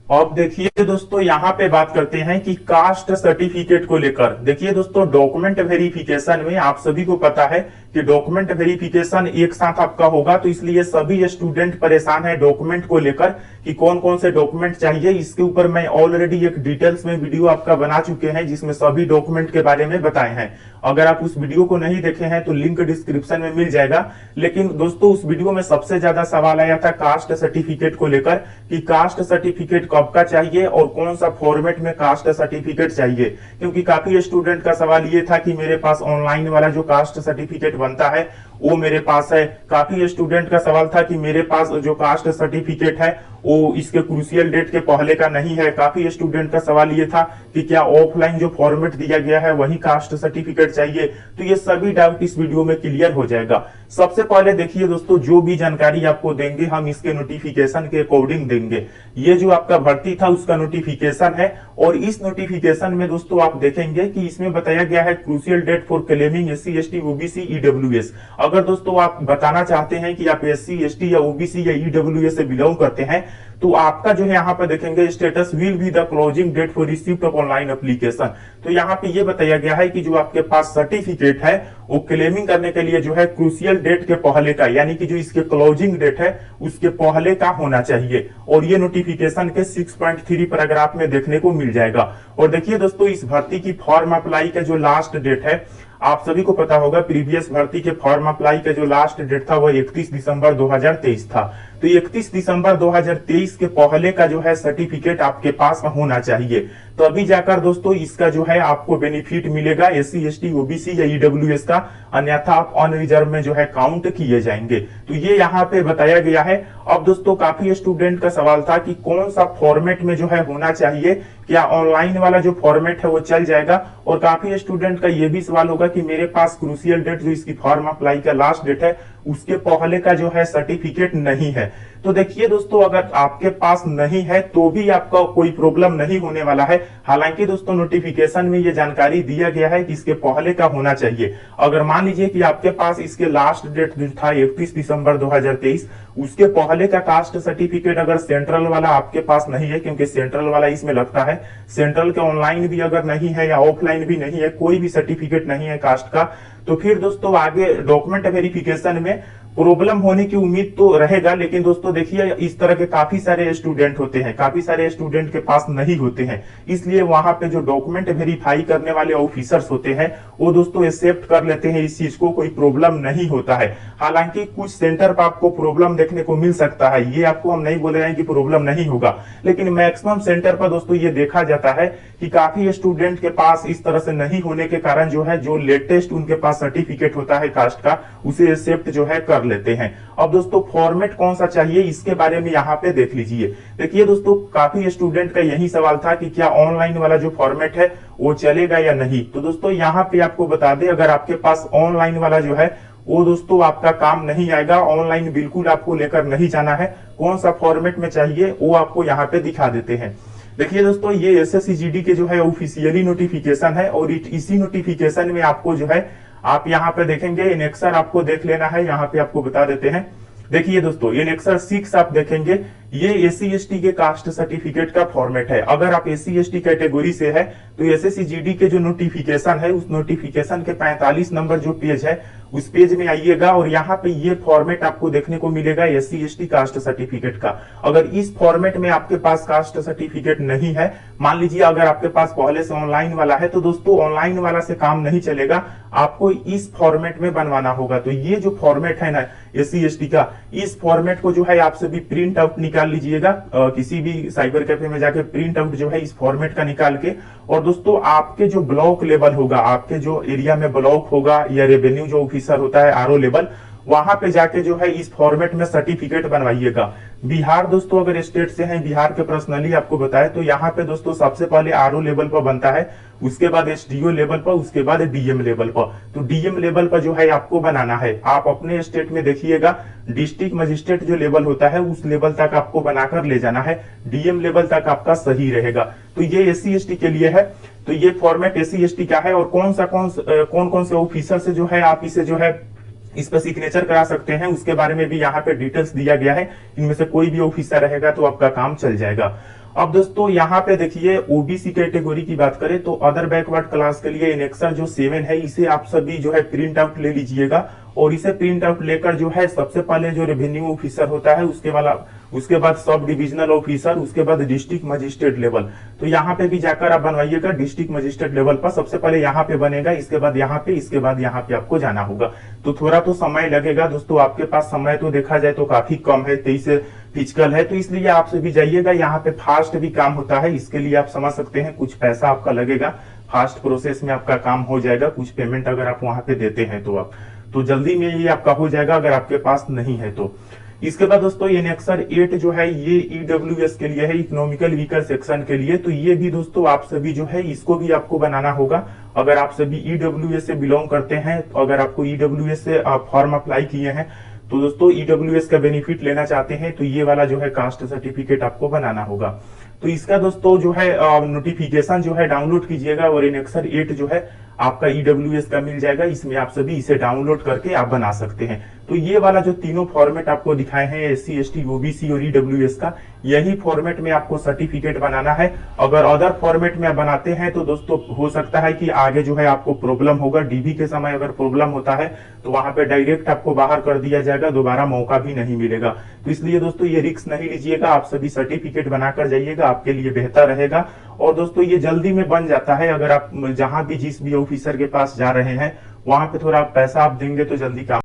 अब देखिए दोस्तों, यहाँ पे बात करते हैं कि कास्ट सर्टिफिकेट को लेकर। देखिए दोस्तों, डॉक्यूमेंट वेरिफिकेशन में आप सभी को पता है कि डॉक्यूमेंट वेरिफिकेशन एक साथ आपका होगा, तो इसलिए सभी स्टूडेंट परेशान है डॉक्यूमेंट को लेकर कि कौन कौन से डॉक्यूमेंट चाहिए। इसके ऊपर मैं ऑलरेडी एक डिटेल्स में वीडियो आपका बना चुके हैं जिसमें सभी डॉक्यूमेंट के बारे में बताए हैं। अगर आप उस वीडियो को नहीं देखे हैं तो लिंक डिस्क्रिप्शन में मिल जाएगा। लेकिन दोस्तों, उस वीडियो में सबसे ज्यादा सवाल आया था कास्ट सर्टिफिकेट को लेकर कि कास्ट सर्टिफिकेट कब का चाहिए और कौन सा फॉर्मेट में कास्ट सर्टिफिकेट चाहिए, क्योंकि काफी स्टूडेंट का सवाल ये था कि मेरे पास ऑनलाइन वाला जो कास्ट सर्टिफिकेट बनता है वो मेरे पास है। काफी स्टूडेंट का सवाल था कि मेरे पास जो कास्ट सर्टिफिकेट है वो इसके क्रूशियल डेट के पहले का नहीं है। काफी स्टूडेंट का सवाल ये था कि क्या ऑफलाइन जो फॉर्मेट दिया गया है वही कास्ट सर्टिफिकेट चाहिए। तो ये सभी डाउट इस वीडियो में क्लियर हो जाएगा। सबसे पहले देखिए दोस्तों, जो भी जानकारी आपको देंगे हम इसके नोटिफिकेशन के अकॉर्डिंग देंगे। ये जो आपका भर्ती था उसका नोटिफिकेशन है और इस नोटिफिकेशन में दोस्तों आप देखेंगे कि इसमें बताया गया है crucial date for claiming SC ST OBC EWS. अगर दोस्तों आप बताना चाहते हैं कि आप एससी एसटी या ओबीसी या ईडब्ल्यूएस से बिलोंग करते हैं तो आपका जो है यहाँ पर देखेंगे status will be the closing date for receipt of online application. तो यहाँ पे ये बताया गया है कि जो आपके पास सर्टिफिकेट है वो क्लेमिंग करने के लिए जो है क्रूशियल डेट के पहले का, यानी कि जो इसके क्लोजिंग डेट है उसके पहले का होना चाहिए। और ये नोटिफिकेशन के 6.3 पैराग्राफ में देखने को मिल जाएगा। और देखिए दोस्तों, इस भर्ती की फॉर्म अप्लाई का जो लास्ट डेट है, आप सभी को पता होगा प्रीवियस भर्ती के फॉर्म अप्लाई का जो लास्ट डेट था वो 31 दिसंबर 2023 था। तो 31 दिसंबर 2023 के पहले का जो है सर्टिफिकेट आपके पास होना चाहिए, तो अभी जाकर दोस्तों इसका जो है आपको बेनिफिट मिलेगा एससी एसटी ओबीसी या ईडब्ल्यूएस का, अन्यथा आप अनरिजर्व में जो है काउंट किए जाएंगे। तो ये यहाँ पे बताया गया है। अब दोस्तों, काफी स्टूडेंट का सवाल था कि कौन सा फॉर्मेट में जो है होना चाहिए, क्या ऑनलाइन वाला जो फॉर्मेट है वो चल जाएगा। और काफी स्टूडेंट का ये भी सवाल होगा कि मेरे पास क्रूशियल डेट जो इसकी फॉर्म अप्लाई का लास्ट डेट है उसके पहले का जो है सर्टिफिकेट नहीं है। तो देखिए दोस्तों, अगर आपके पास नहीं है तो भी आपका कोई प्रॉब्लम नहीं होने वाला है। हालांकि दोस्तों नोटिफिकेशन में ये जानकारी दिया गया है कि इसके पहले का होना चाहिए। अगर मान लीजिए कि आपके पास इसके लास्ट डेट जो था 31 दिसंबर 2023, उसके पहले का कास्ट सर्टिफिकेट अगर सेंट्रल वाला आपके पास नहीं है, क्योंकि सेंट्रल वाला इसमें लगता है, सेंट्रल के ऑनलाइन भी अगर नहीं है या ऑफलाइन भी नहीं है, कोई भी सर्टिफिकेट नहीं है कास्ट का, तो फिर दोस्तों आगे डॉक्यूमेंट वेरिफिकेशन में प्रॉब्लम होने की उम्मीद तो रहेगा। लेकिन दोस्तों देखिए, इस तरह के काफी सारे स्टूडेंट होते हैं, काफी सारे स्टूडेंट के पास नहीं होते हैं, इसलिए वहां पे जो डॉक्यूमेंट वेरीफाई करने वाले ऑफिसर्स होते हैं वो दोस्तों एक्सेप्ट कर लेते हैं इस चीज को, कोई प्रॉब्लम नहीं होता है। हालांकि कुछ सेंटर पर आपको प्रॉब्लम देखने को मिल सकता है, ये आपको हम नहीं बोल रहे हैं कि प्रॉब्लम नहीं होगा, लेकिन मैक्सिमम सेंटर पर दोस्तों ये देखा जाता है कि काफी स्टूडेंट के पास इस तरह से नहीं होने के कारण जो है जो लेटेस्ट उनके पास सर्टिफिकेट होता है कास्ट का उसे एक्सेप्ट जो है कर लेते हैं। अब दोस्तों फॉर्मेट कौन सा चाहिए इसके बारे में यहाँ पे देख लीजिए। देखिए दोस्तों, काफी स्टूडेंट का यही सवाल था कि क्या ऑनलाइन वाला जो फॉर्मेट है वो चलेगा या नहीं। तो दोस्तों यहाँ पे आपको बता दें, अगर आपके पास ऑनलाइन वाला जो है वो दोस्तों आपका काम नहीं आएगा, ऑनलाइन बिल्कुल आपको लेकर नहीं जाना है। कौन सा फॉर्मेट में चाहिए वो आपको यहाँ पे दिखा देते हैं। देखिए दोस्तों, ये एसएससीजीडी के जो है ऑफिशियली नोटिफिकेशन है और इसी नोटिफिकेशन में आपको जो है आप यहाँ पे देखेंगे एनेक्सर आपको देख लेना है, यहाँ पे आपको बता देते हैं। देखिए दोस्तों, एनेक्सर 6 आप देखेंगे, ये एससी एसटी के कास्ट सर्टिफिकेट का फॉर्मेट है। अगर आप एससी एसटी कैटेगरी से है तो एसएससीजीडी के जो नोटिफिकेशन है उस नोटिफिकेशन के 45 नंबर जो पेज है उस पेज में आइएगा और यहाँ पे ये फॉर्मेट आपको देखने को मिलेगा एससी एसटी कास्ट सर्टिफिकेट का। अगर इस फॉर्मेट में आपके पास कास्ट सर्टिफिकेट नहीं है, मान लीजिए अगर आपके पास पहले से ऑनलाइन वाला है, तो दोस्तों ऑनलाइन वाला से काम नहीं चलेगा, आपको इस फॉर्मेट में बनवाना होगा। तो ये जो फॉर्मेट है ना एससी एसटी का, इस फॉर्मेट को जो है आप सभी प्रिंट आउट निकाल लीजिएगा, किसी भी साइबर कैफे में जाके प्रिंट आउट जो है इस फॉर्मेट का निकाल के, और दोस्तों आपके जो ब्लॉक लेवल होगा, आपके जो एरिया में ब्लॉक होगा या रेवेन्यू जो ऑफिसर होता है आरओ लेवल, वहां पे जाके जो है इस फॉर्मेट में सर्टिफिकेट बनवाइएगा। बिहार दोस्तों अगर स्टेट से हैं, बिहार के पर्सनली आपको बताए तो यहाँ पे दोस्तों सबसे पहले आरओ लेवल पर बनता है, उसके बाद एसडीओ लेवल पर, उसके बाद डीएम लेवल पर। तो डीएम लेवल पर जो है आपको बनाना है। आप अपने स्टेट में देखिएगा डिस्ट्रिक्ट मजिस्ट्रेट जो लेवल होता है उस लेवल तक आपको बनाकर ले जाना है, डीएम लेवल तक आपका सही रहेगा। तो ये एससी एसटी के लिए है, तो ये फॉर्मेट एससी एसटी का है। और कौन कौन से ऑफिसर से जो है आप इसे जो है इस पर सिग्नेचर करा सकते हैं उसके बारे में भी यहाँ पे डिटेल्स दिया गया है। इनमें से कोई भी ऑफिसर रहेगा तो आपका काम चल जाएगा। अब दोस्तों यहाँ पे देखिए ओबीसी कैटेगरी की बात करें तो अदर बैकवर्ड क्लास के लिए एनेक्सर जो 7 है इसे आप सभी जो है प्रिंट आउट ले लीजिएगा। और इसे प्रिंट आउट लेकर जो है सबसे पहले जो रेवेन्यू ऑफिसर होता है उसके बाद सब डिविजनल ऑफिसर, उसके बाद डिस्ट्रिक्ट मजिस्ट्रेट लेवल, तो यहाँ पे भी जाकर आप बनवाइएगा डिस्ट्रिक्ट मजिस्ट्रेट लेवल पर। सबसे पहले यहाँ पे बनेगा, इसके बाद यहाँ पे, इसके बाद यहाँ पे आपको जाना होगा। तो थोड़ा तो समय लगेगा दोस्तों, आपके पास समय तो देखा जाए तो काफी कम है, 23 फिजिकल है, तो इसलिए आप सभी जाइएगा। यहाँ पे फास्ट भी काम होता है, इसके लिए आप समझ सकते हैं कुछ पैसा आपका लगेगा, फास्ट प्रोसेस में आपका काम हो जाएगा, कुछ पेमेंट अगर आप वहां पे देते हैं तो आप, तो जल्दी में ये आपका हो जाएगा अगर आपके पास नहीं है तो। इसके बाद दोस्तों एनेक्सर 8 जो है ये ईडब्ल्यूएस के लिए है, इकोनॉमिकल वीकर सेक्शन के लिए। तो ये भी दोस्तों आप सभी जो है इसको भी आपको बनाना होगा। अगर आप सभी ईडब्ल्यूएस से बिलोंग करते हैं, तो अगर आपको ईडब्ल्यूएस से आप फॉर्म अप्लाई किए हैं तो दोस्तों ईडब्ल्यूएस का बेनिफिट लेना चाहते हैं तो ये वाला जो है कास्ट सर्टिफिकेट आपको बनाना होगा। तो इसका दोस्तों जो है नोटिफिकेशन जो है डाउनलोड कीजिएगा और एनेक्सर 8 जो है आपका ईडब्ल्यूएस का मिल जाएगा, इसमें आप सभी इसे डाउनलोड करके आप बना सकते हैं। तो ये वाला जो तीनों फॉर्मेट आपको दिखाए हैं एससी एसटी ओबीसी और ईडब्ल्यूएस का, यही फॉर्मेट में आपको सर्टिफिकेट बनाना है। अगर अदर फॉर्मेट में बनाते हैं तो दोस्तों हो सकता है कि आगे जो है आपको प्रॉब्लम होगा, डीबी के समय अगर प्रॉब्लम होता है तो वहां पे डायरेक्ट आपको बाहर कर दिया जाएगा, दोबारा मौका भी नहीं मिलेगा। तो इसलिए दोस्तों ये रिस्क नहीं लीजिएगा, आप सभी सर्टिफिकेट बनाकर जाइएगा, आपके लिए बेहतर रहेगा। और दोस्तों ये जल्दी में बन जाता है, अगर आप जहां भी जिस भी ऑफिसर के पास जा रहे हैं वहां पे थोड़ा पैसा आप देंगे तो जल्दी काम